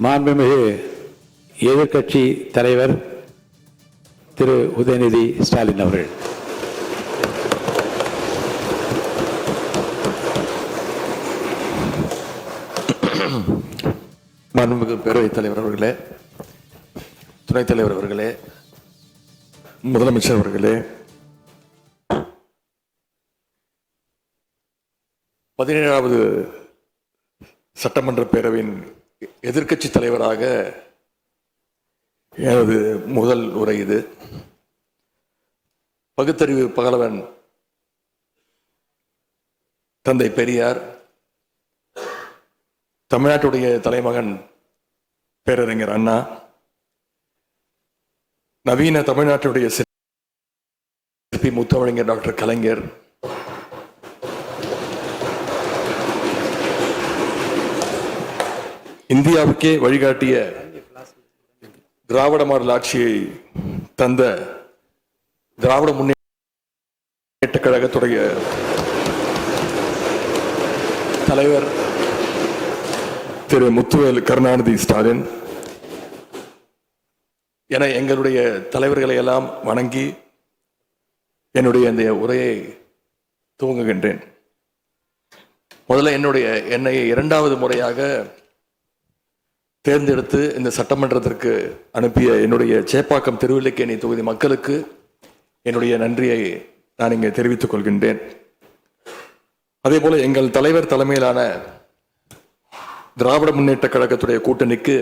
மாண்புமிகு எதிர்க்கட்சி தலைவர் திரு உதயநிதி ஸ்டாலின் அவர்கள். மாண்புமிகு பேரவைத் தலைவர் அவர்களே, துணைத் தலைவர் அவர்களே, முதலமைச்சர் அவர்களே, 17வது சட்டமன்ற பேரவையின் எதிர்க்கட்சி தலைவராக எனது முதல் உரை இது. பகுத்தறிவு பகலவன் தந்தை பெரியார், தமிழ்நாட்டுடைய தலைமகன் பேரறிஞர் அண்ணா, நவீன தமிழ்நாட்டுடைய சிற்பி முத்தமிழறிஞர் டாக்டர் கலைஞர், இந்தியாவுக்கே வழிகாட்டிய திராவிட மாடல் ஆட்சியை தந்த திராவிட முன்னேற்ற கழகத்துடைய தலைவர் திரு முத்துவேல் கருணாநிதி ஸ்டாலின் என எங்களுடைய தலைவர்களை எல்லாம் வணங்கி என்னுடைய இந்த உரையை துவங்குகின்றேன். முதல்ல என்னை 2வது முறையாக தேர்ந்தெடுத்து இந்த சட்டமன்றத்திற்கு அனுப்பிய என்னுடைய சேப்பாக்கம் திருவல்லிக்கேணி தொகுதி மக்களுக்கு என்னுடைய நன்றியை நான் இங்கே தெரிவித்துக் கொள்கின்றேன். அதே போல எங்கள் தலைவர் தலைமையிலான திராவிட முன்னேற்ற கழகத்துடைய கூட்டணிக்கு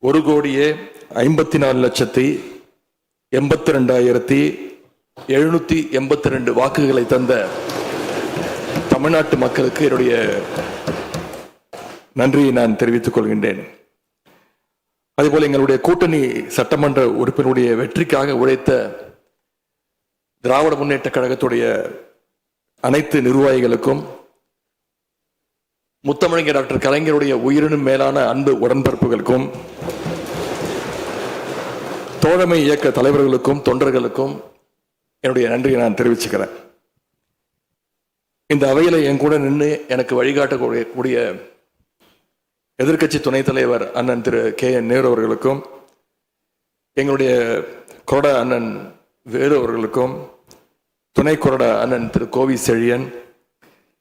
1,52,82,782 வாக்குகளை தந்த தமிழ்நாட்டு மக்களுக்கு என்னுடைய நன்றியை நான் தெரிவித்துக் கொள்கின்றேன். அதேபோல எங்களுடைய கூட்டணி சட்டமன்ற உறுப்பினருடைய வெற்றிக்காக உழைத்த திராவிட முன்னேற்ற கழகத்துடைய அனைத்து நிர்வாகிகளுக்கும், முத்தமிழறிஞர் டாக்டர் கலைஞருடைய உயிரினும் மேலான அன்பு உடன்பிறப்புகளுக்கும், தோழமை இயக்க தலைவர்களுக்கும் தொண்டர்களுக்கும் என்னுடைய நன்றியை நான் தெரிவிச்சுக்கிறேன். இந்த அவையில என் கூட நின்று எனக்கு வழிகாட்டக்கூடிய எதிர்க்கட்சி துணைத் தலைவர் அண்ணன் திரு KN நேரு அவர்களுக்கும், எங்களுடைய கொறடா அண்ணன் வேலு அவர்களுக்கும், துணை கொறடா அண்ணன் திரு கோவி செழியன்,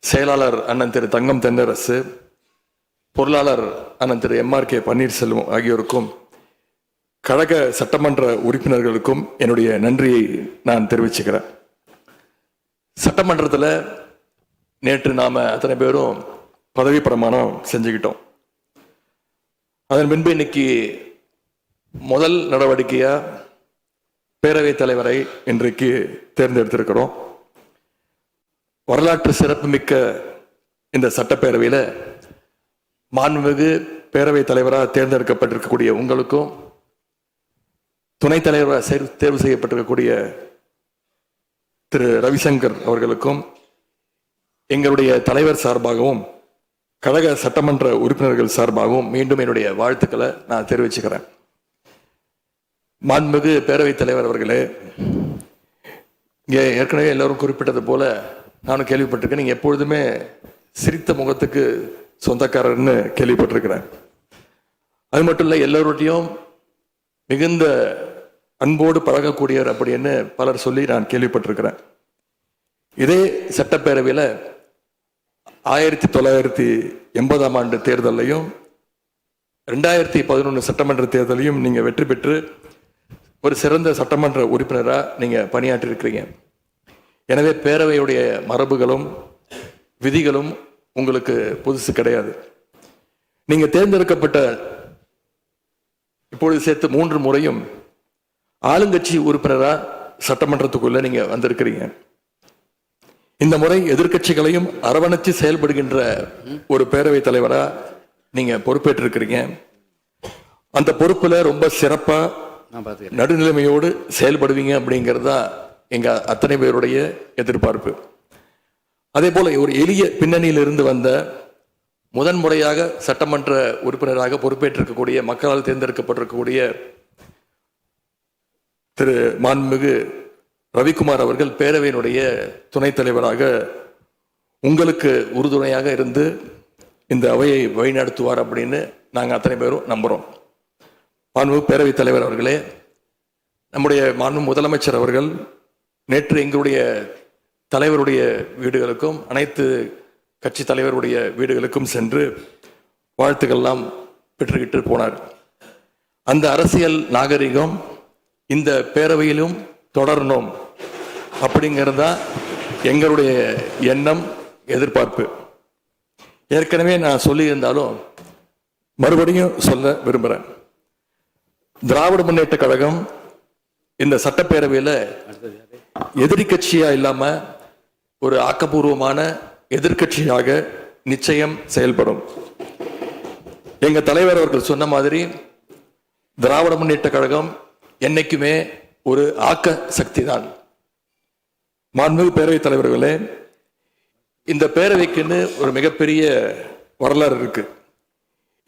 செயலாளர் அண்ணன் திரு தங்கம் தென்னரசு, பொருளாளர் அண்ணன் திரு MRK பன்னீர்செல்வம் ஆகியோருக்கும், கழக சட்டமன்ற உறுப்பினர்களுக்கும் என்னுடைய நன்றியை நான் தெரிவிச்சுக்கிறேன். சட்டமன்றத்தில் நேற்று நாம அத்தனை பேரும் பதவி பிரமாணம் செஞ்சுக்கிட்டோம். அதன் பின்பு இன்னைக்கு முதல் நடவடிக்கையா பேரவைத் தலைவரை இன்றைக்கு தேர்ந்தெடுத்திருக்கிறோம். வரலாற்று சிறப்புமிக்க இந்த சட்டப்பேரவையில் மாண்புமிகு பேரவைத் தலைவராக தேர்ந்தெடுக்கப்பட்டிருக்கக்கூடிய உங்களுக்கும், துணைத் தலைவராக தேர்வு செய்யப்பட்டிருக்கக்கூடிய திரு ரவிசங்கர் அவர்களுக்கும், எங்களுடைய தலைவர் சார்பாகவும் கழக சட்டமன்ற உறுப்பினர்கள் சார்பாகவும் மீண்டும் என்னுடைய வாழ்த்துக்களை நான் தெரிவிச்சுக்கிறேன். மாண்புமிகு பேரவைத் தலைவர் அவர்களே, இங்கே ஏற்கனவே எல்லோரும் குறிப்பிட்டது போல நானும் கேள்விப்பட்டிருக்கேன். நீங்க எப்பொழுதுமே சிரித்த முகத்துக்கு சொந்தக்காரர்னு கேள்விப்பட்டிருக்கிறேன். அது மட்டும் இல்லை, எல்லோருடையும் மிகுந்த அன்போடு பழகக்கூடியவர் அப்படின்னு பலர் சொல்லி நான் கேள்விப்பட்டிருக்கிறேன். இதே சட்டப்பேரவையில் 1980ஆம் ஆண்டு தேர்தலையும் 2011 சட்டமன்ற தேர்தலையும் நீங்க வெற்றி பெற்று ஒரு சிறந்த சட்டமன்ற உறுப்பினராக நீங்க பணியாற்றிருக்கிறீங்க. எனவே பேரவையுடைய மரபுகளும் விதிகளும் உங்களுக்கு புதுசு கிடையாது. நீங்க தேர்ந்தெடுக்கப்பட்ட இப்பொழுது சேர்த்து 3 முறையும் ஆளுங்கட்சி உறுப்பினராக சட்டமன்றத்துக்குள்ள நீங்க வந்திருக்கிறீங்க. இந்த முறை எதிர்க்கட்சிகளையும் அரவணைச்சு செயல்படுகின்ற ஒரு பேரவைத் தலைவரா நீங்க பொறுப்பேற்றிருக்கிறீங்க. அந்த பொறுப்புல ரொம்ப சிறப்பா நடுநிலைமையோடு செயல்படுவீங்க அப்படிங்கிறது தான் எங்க அத்தனை பேருடைய எதிர்பார்ப்பு. அதே போல ஒரு எளிய பின்னணியிலிருந்து வந்த முதன்முறையாக சட்டமன்ற உறுப்பினராக பொறுப்பேற்றிருக்கக்கூடிய மக்களால் தேர்ந்தெடுக்கப்பட்டிருக்கக்கூடிய திரு மாண்புமிகு ரவிக்குமார் அவர்கள் பேரவையினுடைய துணைத் தலைவராக உங்களுக்கு உறுதுணையாக இருந்து இந்த அவையை வழிநடத்துவார் அப்படின்னு நாங்கள் அத்தனை பேரும் நம்புகிறோம். மாண்புமிகு பேரவைத் தலைவர் அவர்களே, நம்முடைய மாண்புமிகு முதலமைச்சர் அவர்கள் நேற்று எங்களுடைய தலைவருடைய வீடுகளுக்கும் அனைத்து கட்சி தலைவருடைய வீடுகளுக்கும் சென்று வாழ்த்துக்கள்லாம் பெற்றுக்கிட்டு போனார். அந்த அரசியல் நாகரிகம் இந்த பேரவையிலும் தொடரணும் அப்படிங்கிறதா எங்களுடைய எண்ணம், எதிர்பார்ப்பு. ஏற்கனவே நான் சொல்லியிருந்தாலும் மறுபடியும் சொல்ல விரும்புகிறேன். திராவிட முன்னேற்ற கழகம் இந்த சட்டப்பேரவையில் எதிரி கட்சியா இல்லாம ஒரு ஆக்கப்பூர்வமான எதிர்கட்சியாக நிச்சயம் செயல்படும். எங்க தலைவர் அவர்கள் சொன்ன மாதிரி திராவிட முன்னேற்ற கழகம் என்னைக்குமே ஒரு ஆக்க சக்தி தான். மாண்புமிகு பேரவைத் தலைவர்களே, இந்த பேரவைக்குன்னு ஒரு மிகப்பெரிய வரலாறு இருக்கு.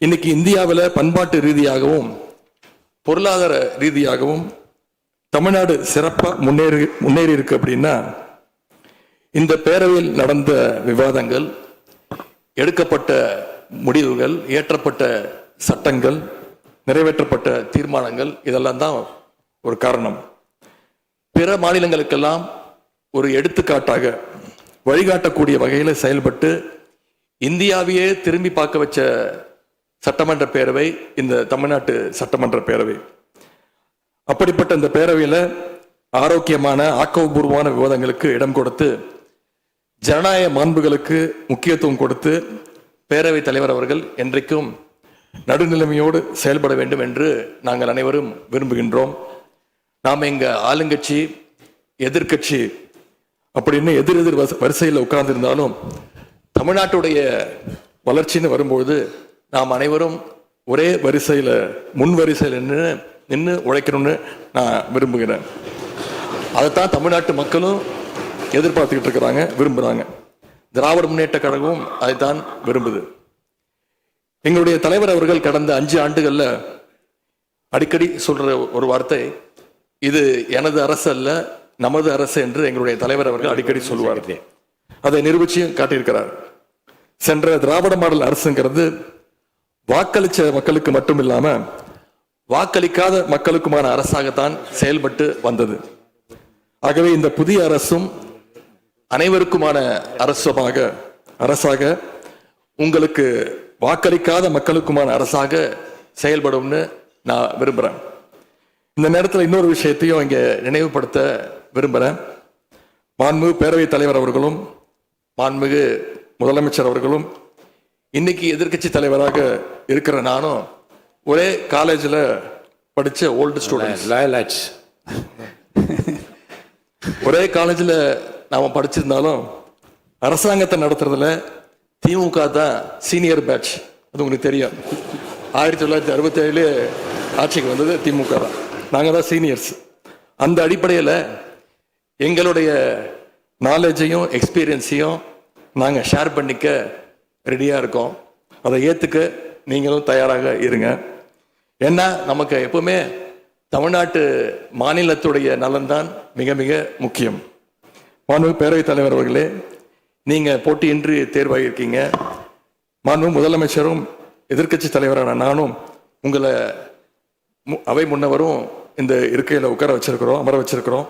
இன்னைக்கு இந்தியாவில் பண்பாட்டு ரீதியாகவும் பொருளாதார ரீதியாகவும் தமிழ்நாடு சிறப்பாக முன்னேறி இருக்கு அப்படின்னா இந்த பேரவையில் நடந்த விவாதங்கள், எடுக்கப்பட்ட முடிவுகள், இயற்றப்பட்ட சட்டங்கள், நிறைவேற்றப்பட்ட தீர்மானங்கள், இதெல்லாம் தான் ஒரு காரணம். பிற மாநிலங்களுக்கெல்லாம் ஒரு எடுத்துக்காட்டாக வழிகாட்டக்கூடிய வகையில் செயல்பட்டு இந்தியாவையே திரும்பி பார்க்க வச்ச சட்டமன்ற பேரவை இந்த தமிழ்நாட்டு சட்டமன்ற பேரவை. அப்படிப்பட்ட இந்த பேரவையில் ஆரோக்கியமான ஆக்கப்பூர்வமான விவாதங்களுக்கு இடம் கொடுத்து ஜனநாயக மாண்புகளுக்கு முக்கியத்துவம் கொடுத்து பேரவைத் தலைவர் அவர்கள் என்றைக்கும் நடுநிலைமையோடு செயல்பட வேண்டும் என்று நாங்கள் அனைவரும் விரும்புகின்றோம். நாம் எங்க ஆளுங்கட்சி எதிர்கட்சி அப்படின்னு எதிர் வரிசையில் உட்கார்ந்திருந்தாலும் தமிழ்நாட்டுடைய வளர்ச்சின்னு வரும்போது நாம் அனைவரும் ஒரே வரிசையில் முன் வரிசையில் நின்று உழைக்கணும்னு நான் விரும்புகிறேன். அதைத்தான் தமிழ்நாட்டு மக்களும் எதிர்பார்த்துக்கிட்டு இருக்கிறாங்க, விரும்புகிறாங்க. திராவிட முன்னேற்ற கழகமும் அதைத்தான் விரும்புது. எங்களுடைய தலைவர் அவர்கள் கடந்த 5 ஆண்டுகளில் அடிக்கடி சொல்ற ஒரு வார்த்தை, இது எனது அரசு அல்ல நமது அரசு என்று எங்களுடைய தலைவர் அவர்கள் அடிக்கடி சொல்லுவார். அதை நிரூபிச்சியும் காட்டியிருக்கிறார். சென்ற திராவிட மாடல் அரசுங்கிறது வாக்களிச்ச மக்களுக்கு மட்டும் இல்லாம வாக்களிக்காத மக்களுக்குமான அரசாகத்தான் செயல்பட்டு வந்தது. ஆகவே இந்த புதிய அரசும் அனைவருக்குமான அரசாக உங்களுக்கு வாக்களிக்காத மக்களுக்குமான அரசாக செயல்படும்னு நான் விரும்புகிறேன். இந்த நேரத்தில் இன்னொரு விஷயத்தையும் இங்கே நினைவுபடுத்த விரும்புகிறேன். மாண்புமிகு பேரவைத் தலைவர் அவர்களும் மாண்புமிகு முதலமைச்சர் அவர்களும் இன்னைக்கு எதிர்கட்சி தலைவராக இருக்கிற நானும் ஒரே காலேஜில் படித்த ஓல்டு ஸ்டூடெண்ட்ஸ். ஒரே காலேஜில் நாம் படிச்சிருந்தாலும் அரசாங்கத்தை நடத்துறதுல திமுக தான் சீனியர் பேட்ச். அது உங்களுக்கு தெரியும். 1967 ஆட்சிக்கு வந்தது திமுக தான். நாங்கள் தான் சீனியர்ஸ். அந்த அடிப்படையில் எங்களுடைய நாலேஜையும் எக்ஸ்பீரியன்ஸையும் நாங்கள் ஷேர் பண்ணிக்க ரெடியாக இருக்கோம். அதை ஏற்றுக்க நீங்களும் தயாராக இருங்க. ஏன்னா நமக்கு எப்பவுமே தமிழ்நாட்டு மாநிலத்துடைய நலன்தான் மிக மிக முக்கியம். மாண்புமிகு பேரவைத் தலைவர் அவர்களே, நீங்கள் போட்டியின்றி தேர்வாகியிருக்கீங்க. மாண்புமிகு முதலமைச்சரும் எதிர்கட்சி தலைவரான நானும் உங்களை அவை முன்னவரும் இந்த இருக்கையில் உட்கார வச்சிருக்கிறோம், அமர வச்சிருக்கிறோம்.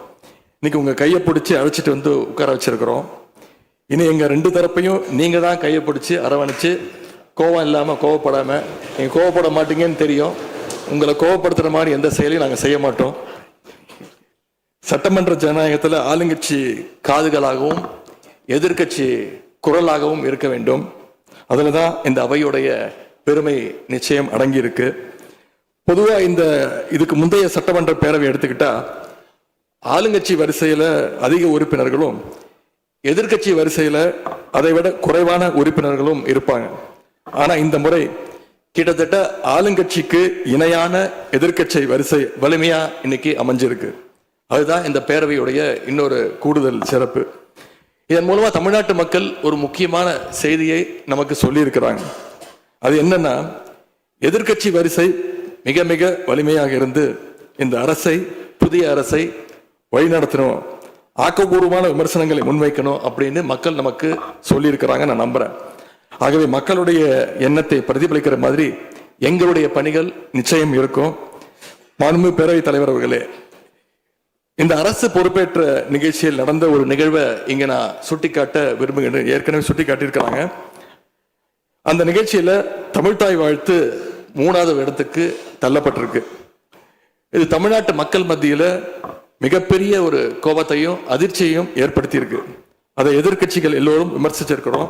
இன்னைக்கு உங்கள் கையை பிடிச்சி அழைச்சிட்டு வந்து உட்கார வச்சிருக்கிறோம். இனி எங்கள் 2 தரப்பையும் நீங்கள் தான் கையை பிடிச்சி அரவணைச்சு கோவம் இல்லாமல் கோவப்படாமல், நீங்கள் கோவப்பட மாட்டீங்கன்னு தெரியும். உங்களை கோவப்படுத்துகிற மாதிரி எந்த செயலையும் நாங்கள் செய்ய மாட்டோம். சட்டமன்ற ஜனநாயகத்தில் ஆளுங்கட்சி காதுகளாகவும் எதிர்கட்சி குரலாகவும் இருக்க வேண்டும். அதில் தான் இந்த அவையுடைய பெருமை நிச்சயம் அடங்கியிருக்கு. பொதுவாக இதுக்கு முந்தைய சட்டமன்ற பேரவை எடுத்துக்கிட்டா ஆளுங்கட்சி வரிசையில் அதிக உறுப்பினர்களும் எதிர்கட்சி வரிசையில் அதை விட குறைவான உறுப்பினர்களும் இருப்பாங்க. ஆனால் இந்த முறை கிட்டத்தட்ட ஆளுங்கட்சிக்கு இணையான எதிர்கட்சி வரிசை வலிமையா இன்னைக்கு அமைஞ்சிருக்கு. அதுதான் இந்த பேரவையுடைய இன்னொரு கூடுதல் சிறப்பு. இதன் மூலமா தமிழ்நாட்டு மக்கள் ஒரு முக்கியமான செய்தியை நமக்கு சொல்லி இருக்கிறாங்க. அது என்னன்னா, எதிர்கட்சி வரிசை மிக மிக வலிமையாக இருந்து இந்த அரசை, புதிய அரசை வழிநடத்தணும், ஆக்கப்பூர்வமான விமர்சனங்களை முன்வைக்கணும் அப்படின்னு மக்கள் நமக்கு சொல்லி இருக்கிறாங்க. நான் நம்புறேன். ஆகவே மக்களுடைய எண்ணத்தை பிரதிபலிக்கிற மாதிரி எங்களுடைய பணிகள் நிச்சயம் இருக்கும். மாண்பு பேரவைத் தலைவர் அவர்களே, இந்த அரசு பொறுப்பேற்ற நிகழ்ச்சியில் நடந்த ஒரு நிகழ்வை இங்க நான் சுட்டிக்காட்ட விரும்புகிறேன். ஏற்கனவே சுட்டிக்காட்டியிருக்கிறாங்க. அந்த நிகழ்ச்சியில தமிழ்தாய் வாழ்த்து 3வது இடத்துக்கு தள்ளப்பட்டிருக்கு. இது தமிழ்நாட்டு மக்கள் மத்தியில மிகப்பெரிய ஒரு கோபத்தையும் அதிர்ச்சியையும் ஏற்படுத்தியிருக்கு. அதை எதிர்க்கட்சிகள் எல்லோரும் விமர்சிச்சிருக்கிறோம்.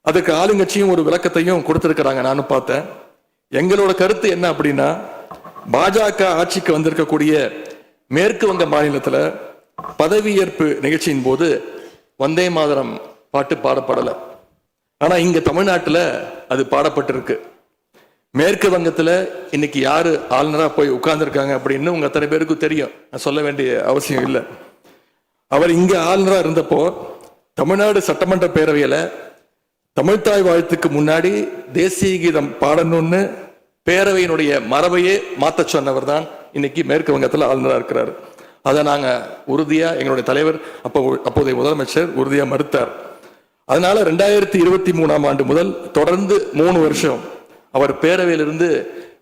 அதுக்கு ஆளுங்கட்சியும் ஒரு விளக்கத்தையும் கொடுத்திருக்கிறாங்க, நானும் பார்த்தேன். எங்களோட கருத்து என்ன அப்படின்னா, பாஜக ஆட்சிக்கு வந்திருக்கக்கூடிய மேற்கு வங்க மாநிலத்துல பதவியேற்பு நிகழ்ச்சியின் போது வந்தே மாதரம் பாட்டு பாடப்படலை. ஆனா இங்க தமிழ்நாட்டுல அது பாடப்பட்டிருக்கு. மேற்கு வங்கத்துல இன்னைக்கு யாரு ஆளுநரா போய் உட்கார்ந்துருக்காங்க அப்படின்னு உங்க அத்தனை பேருக்கும் தெரியும், நான் சொல்ல வேண்டிய அவசியம் இல்லை. அவர் இங்க ஆளுநரா இருந்தப்போ தமிழ்நாடு சட்டமன்ற பேரவையில தமிழ்தாய் வாழ்த்துக்கு முன்னாடி தேசிய கீதம் பாடணும்னு பேரவையினுடைய மரபையே மாத்த சொன்னவர் தான் இன்னைக்கு மேற்கு வங்கத்தில் ஆளுநராக இருக்கிறார். அதை நாங்க உறுதியா, எங்களுடைய தலைவர் அப்போதைய முதலமைச்சர் உறுதியா மறுத்தார். அதனால 2023ஆம் ஆண்டு முதல் தொடர்ந்து 3 வருஷம் அவர் பேரவையிலிருந்து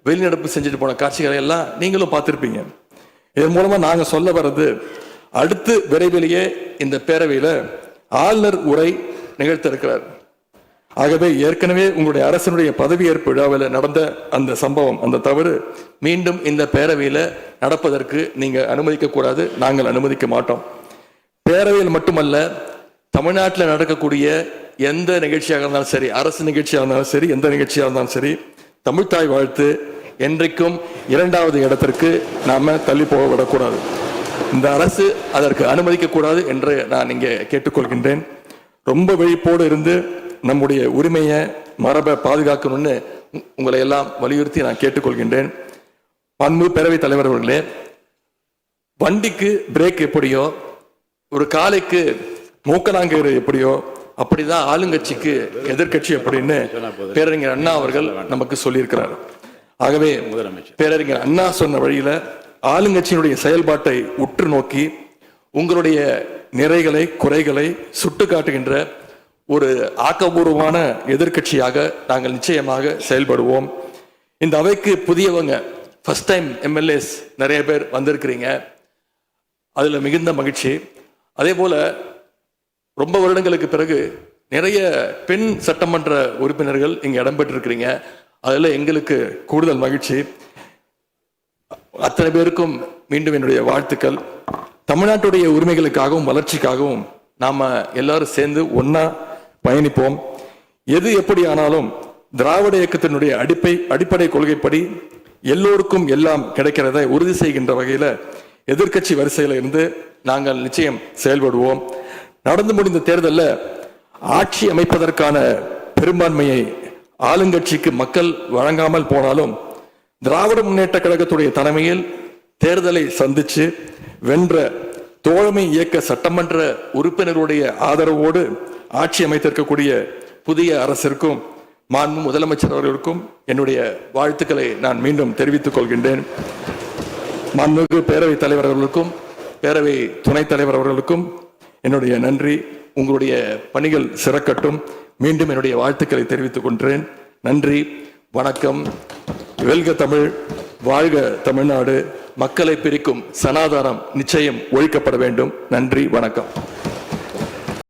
வெளிநடப்பு செஞ்சுட்டு போன காட்சிகளை எல்லாம் நீங்களும் பார்த்திருப்பீங்க. இதன் மூலமா நாங்க சொல்ல வர்றது, அடுத்து விரைவிலேயே இந்த பேரவையில ஆளுநர் உரை நிகழ்த்த இருக்கிறார். ஆகவே ஏற்கனவே உங்களுடைய அரசினுடைய பதவியேற்பு விழாவில் நடந்த அந்த சம்பவம், அந்த தவறு மீண்டும் இந்த பேரவையில நடப்பதற்கு நீங்க அனுமதிக்க கூடாது. நாங்கள் அனுமதிக்க மாட்டோம். பேரவையில் மட்டுமல்ல, தமிழ்நாட்டில் நடக்கக்கூடிய எந்த நிகழ்ச்சியாக இருந்தாலும் சரி, அரசு நிகழ்ச்சியாக இருந்தாலும் சரி, எந்த நிகழ்ச்சியாக இருந்தாலும் சரி, தமிழ்தாய் வாழ்த்து என்றைக்கும் 2வது இடத்திற்கு நாம தள்ளி போக விடக்கூடாது. இந்த அரசு அதற்கு அனுமதிக்க கூடாது என்று நான் இங்கே கேட்டுக்கொள்கின்றேன். ரொம்ப விழிப்போடு இருந்து நம்முடைய உரிமையை, மரபை பாதுகாக்கணும்னு உங்களை எல்லாம் வலியுறுத்தி நான் கேட்டுக்கொள்கின்றேன். மாண்பு பேரவைத் தலைவர் அவர்களே, வண்டிக்கு பிரேக் எப்படியோ, ஒரு காலைக்கு மூக்கனாங்கயிறு எப்படியோ, அப்படிதான் ஆளுங்கட்சிக்கு எதிர்கட்சி அப்படின்னு பேரறிஞர் அண்ணா அவர்கள் நமக்கு சொல்லியிருக்கிறார். ஆகவே பேரறிஞர் அண்ணா சொன்ன வழியில ஆளுங்கட்சியினுடைய செயல்பாட்டை உற்று நோக்கி உங்களுடைய நிறைகளை, குறைகளை சுட்டு காட்டுகின்ற ஒரு ஆக்கப்பூர்வமான எதிர்கட்சியாக நாங்கள் நிச்சயமாக செயல்படுவோம். இந்த அவைக்கு புதியவங்க, ஃபர்ஸ்ட் டைம் எம்எல்ஏஸ் நிறைய பேர் வந்திருக்கிறீங்க, அதுல மிகுந்த மகிழ்ச்சி. அதே போல ரொம்ப வருடங்களுக்கு பிறகு நிறைய பெண் சட்டமன்ற உறுப்பினர்கள் இங்க இடம்பெற்றிருக்கிறீங்க, அதுல எங்களுக்கு கூடுதல் மகிழ்ச்சி. அத்தனை பேருக்கும் மீண்டும் என்னுடைய வாழ்த்துக்கள். தமிழ்நாட்டுடைய உரிமைகளுக்காகவும் வளர்ச்சிக்காகவும் நாம எல்லாரும் சேர்ந்து ஒன்னா பயணிப்போம். எது எப்படி ஆனாலும் திராவிட இயக்கத்தினுடைய அடிப்படை கொள்கைப்படி எல்லோருக்கும் எல்லாம் கிடைக்கிறதை உறுதி செய்கின்ற வகையில எதிர்க்கட்சி வரிசையில இருந்து நாங்கள் நிச்சயம் செயல்படுவோம். நடந்து முடிந்த தேர்தலில் ஆட்சி அமைப்பதற்கான பெரும்பான்மையை ஆளுங்கட்சிக்கு மக்கள் வழங்காமல் போனாலும் திராவிட முன்னேற்ற கழகத்துடைய தலைமையில் தேர்தலை சந்திச்சு வென்ற தோழமை இயக்க சட்டமன்ற உறுப்பினருடைய ஆதரவோடு ஆட்சி அமைத்திருக்கக்கூடிய புதிய அரசிற்கும் மாண்பு முதலமைச்சர் அவர்களுக்கும் என்னுடைய வாழ்த்துக்களை நான் மீண்டும் தெரிவித்துக் கொள்கின்றேன். மாண்புமிகு பேரவைத் தலைவர் அவர்களுக்கும் பேரவை துணைத் தலைவர் அவர்களுக்கும் என்னுடைய நன்றி. உங்களுடைய பணிகள் சிறக்கட்டும். மீண்டும் என்னுடைய வாழ்த்துக்களை தெரிவித்துக் கொள்கிறேன். நன்றி, வணக்கம். வெல்க தமிழ், வாழ்க தமிழ்நாடு. மக்களை பிரிக்கும் சனாதானம் நிச்சயம் ஒழிக்கப்பட வேண்டும். நன்றி, வணக்கம்.